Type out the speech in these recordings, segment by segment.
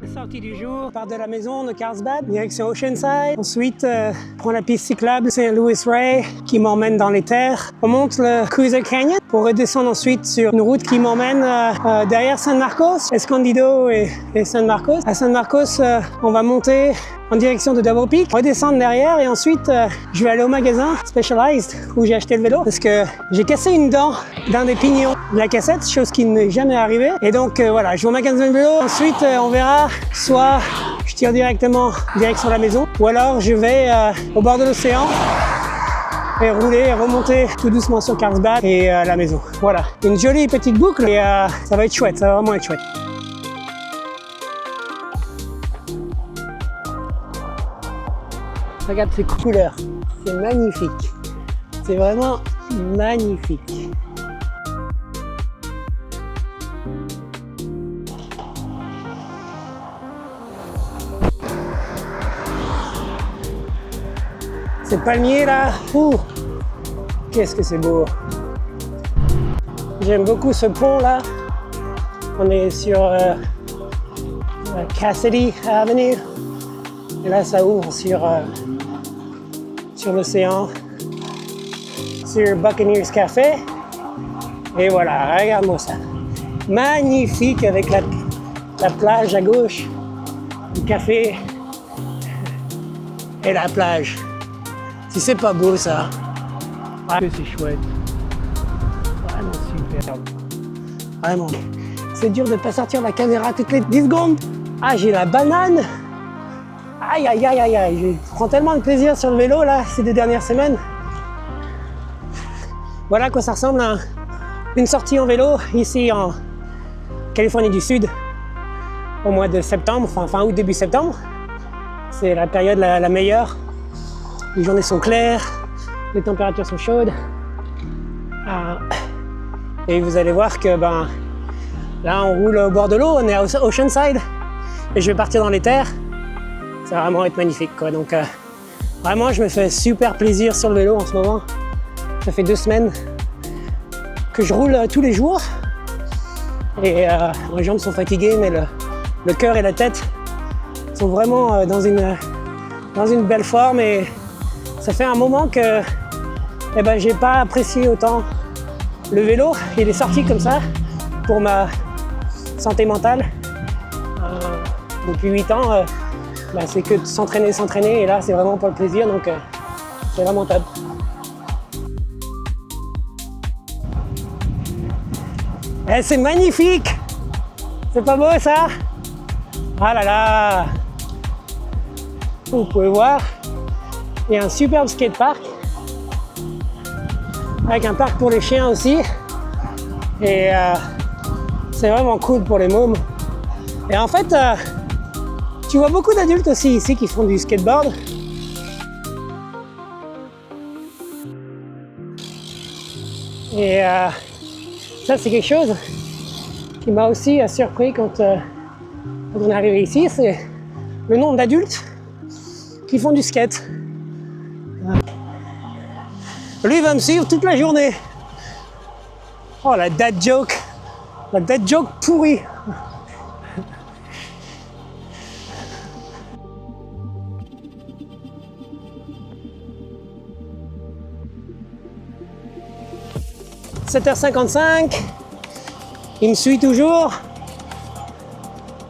Sortie du jour, part de la maison de Carlsbad, direction Oceanside. Ensuite, prends la piste cyclable St. Louis Ray qui m'emmène dans les terres. On monte le Cruiser Canyon pour redescendre ensuite sur une route qui m'emmène derrière San Marcos, Escondido et San Marcos. À San Marcos, on va monter en direction de Double Peak, redescendre derrière et ensuite je vais aller au magasin Specialized où j'ai acheté le vélo parce que j'ai cassé une dent d'un des pignons de la cassette, chose qui n'est jamais arrivée. Et donc voilà, je vais au magasin de vélo. Ensuite, on verra, soit je tire directement direction la maison ou alors je vais au bord de l'océan et rouler et remonter tout doucement sur Carlsbad et la maison. Voilà, une jolie petite boucle et ça va être chouette, ça va vraiment être chouette. Regarde ces couleurs, c'est magnifique. C'est vraiment magnifique. Ces palmiers là, qu'est-ce que c'est beau. J'aime beaucoup ce pont là. On est sur Cassidy Avenue. Et là, ça ouvre sur l'océan, sur Buccaneers Café. Et voilà, regarde-moi ça. Magnifique avec la plage à gauche, le café et la plage. Si c'est pas beau ça, c'est chouette. Vraiment superbe. Vraiment. C'est dur de ne pas sortir la caméra toutes les 10 secondes. Ah, j'ai la banane. Aïe, aïe, aïe, aïe, aïe, je prends tellement de plaisir sur le vélo là, ces 2 dernières semaines. Voilà à quoi ça ressemble à une sortie en vélo ici en Californie du Sud au mois de septembre, enfin fin août, début septembre. C'est la période la meilleure. Les journées sont claires, les températures sont chaudes. Et vous allez voir que là on roule au bord de l'eau, on est à Oceanside et je vais partir dans les terres. Ça va vraiment être magnifique quoi. Donc vraiment je me fais super plaisir sur le vélo en ce moment. Ça fait 2 semaines que je roule tous les jours et mes jambes sont fatiguées mais le cœur et la tête sont vraiment dans une belle forme et ça fait un moment que j'ai pas apprécié autant le vélo et les sorties comme ça pour ma santé mentale. Depuis 8 ans c'est que de s'entraîner et là c'est vraiment pour le plaisir donc c'est vraiment top. Et c'est magnifique! C'est pas beau ça? Ah là là! Vous pouvez voir, il y a un superbe skatepark avec un parc pour les chiens aussi et c'est vraiment cool pour les mômes. Et en fait, tu vois beaucoup d'adultes aussi ici qui font du skateboard. Et ça c'est quelque chose qui m'a aussi surpris quand on est arrivé ici, c'est le nombre d'adultes qui font du skate. Lui va me suivre toute la journée. Oh la dad joke pourrie. « 7h55, il me suit toujours,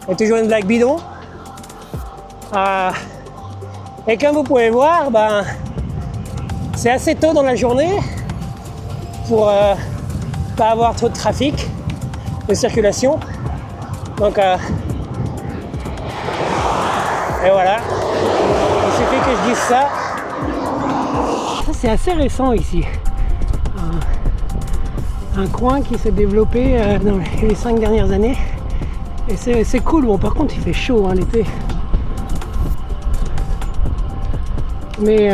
il y a toujours une blague bidon. Et comme vous pouvez voir, c'est assez tôt dans la journée pour pas avoir trop de trafic, de circulation. Donc, et voilà, il suffit que je dise ça. Ça c'est assez récent ici. Un coin qui s'est développé dans les 5 dernières années et c'est cool. Bon, par contre il fait chaud l'été mais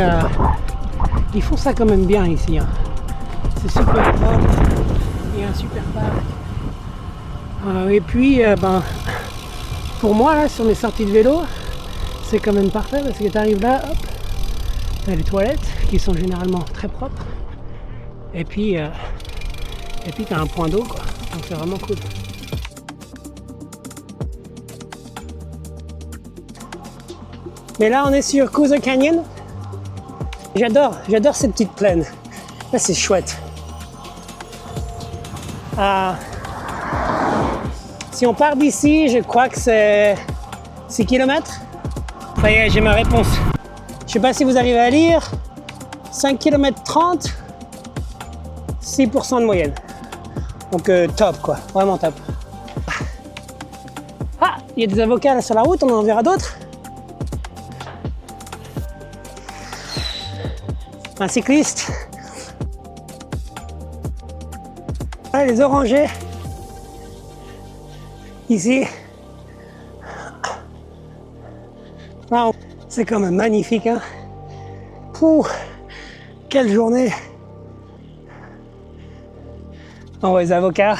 ils font ça quand même bien ici c'est super propre, il y a un super parc et puis pour moi là, sur mes sorties de vélo c'est quand même parfait parce que tu arrives là, hop, t'as les toilettes qui sont généralement très propres et puis tu as un point d'eau quoi, donc c'est vraiment cool. Mais là, on est sur Coosa Canyon. J'adore cette petite plaine. Là, c'est chouette. Si on part d'ici, je crois que c'est 6 km. Ça y est, j'ai ma réponse. Je sais pas si vous arrivez à lire. 5 km 30, 6% de moyenne. Donc top quoi, vraiment top. Ah, il y a des avocats là sur la route, on en verra d'autres. Un cycliste. Ah, les orangers. Ici. Wow, c'est quand même magnifique, hein. Pouh, quelle journée. On voit les avocats.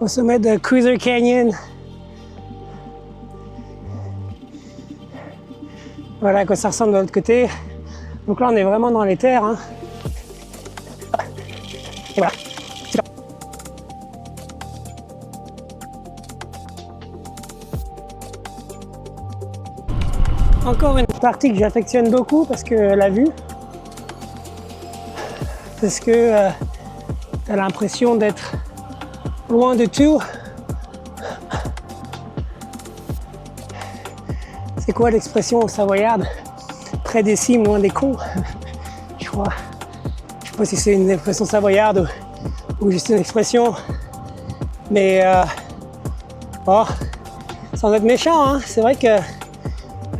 Au sommet de Coosa Canyon. Voilà à quoi ça ressemble de l'autre côté. Donc là, on est vraiment dans les terres, hein. Et voilà. Encore une partie que j'affectionne beaucoup parce que la vue. Parce que t'as l'impression d'être loin de tout. C'est quoi l'expression savoyarde? Près des cimes, loin des cons. Je crois. Je sais pas si c'est une expression savoyarde ou juste une expression. Mais oh, sans être méchant, hein, c'est vrai que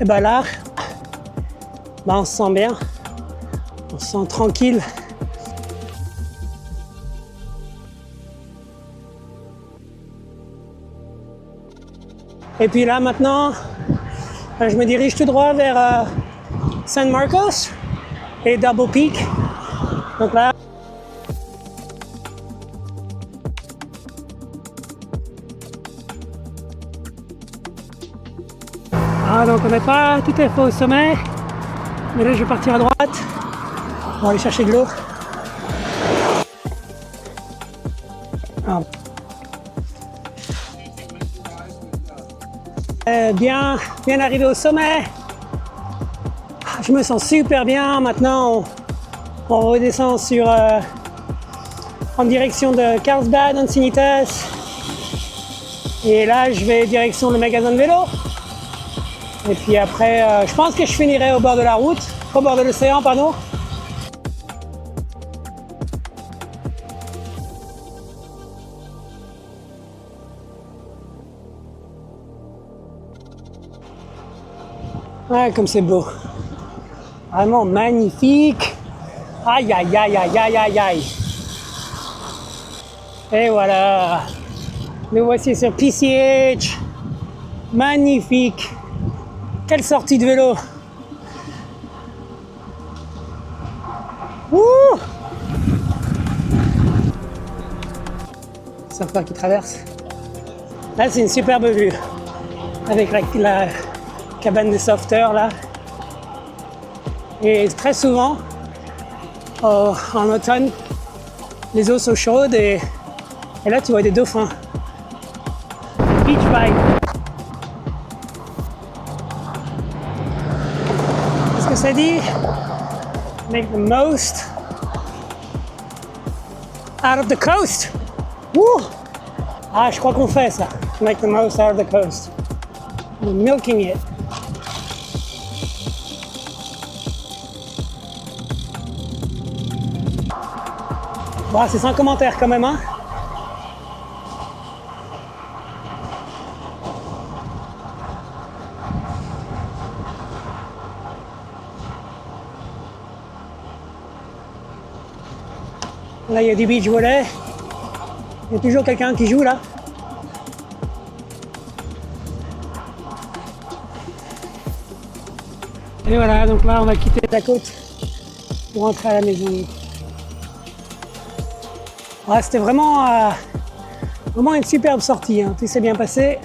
là, on se sent bien. On se sent tranquille. Et puis là maintenant, je me dirige tout droit vers San Marcos et Double Peak. Donc là, donc on n'est pas tout à fait au sommet, mais là je vais partir à droite pour aller chercher de l'eau. Bien arrivé au sommet. Je me sens super bien. Maintenant, on redescend en direction de Carlsbad, Encinitas. Et là, je vais direction le magasin de vélo. Et puis après, je pense que je finirai au bord de la route, au bord de l'océan, pardon. Ouais, comme c'est beau. Vraiment magnifique. Aïe, aïe, aïe, aïe, aïe, aïe, aïe. Et voilà. Nous voici sur PCH. Magnifique. Quelle sortie de vélo. Ouh. Surfeur qui traverse. Là, c'est une superbe vue. Avec la cabane des sauveteurs là. Et très souvent, en automne, les eaux sont chaudes et là tu vois des dauphins. Beach vibe. Qu'est-ce que ça dit? Make the most out of the coast. Woo! Ah, je crois qu'on fait ça. Make the most out of the coast. We're milking it. Bon, c'est sans commentaire quand même, hein? Là, il y a du beach volley. Il y a toujours quelqu'un qui joue là. Et voilà, donc là, on va quitter la côte pour rentrer à la maison. Ouais, c'était vraiment une superbe sortie, hein. Tout s'est bien passé.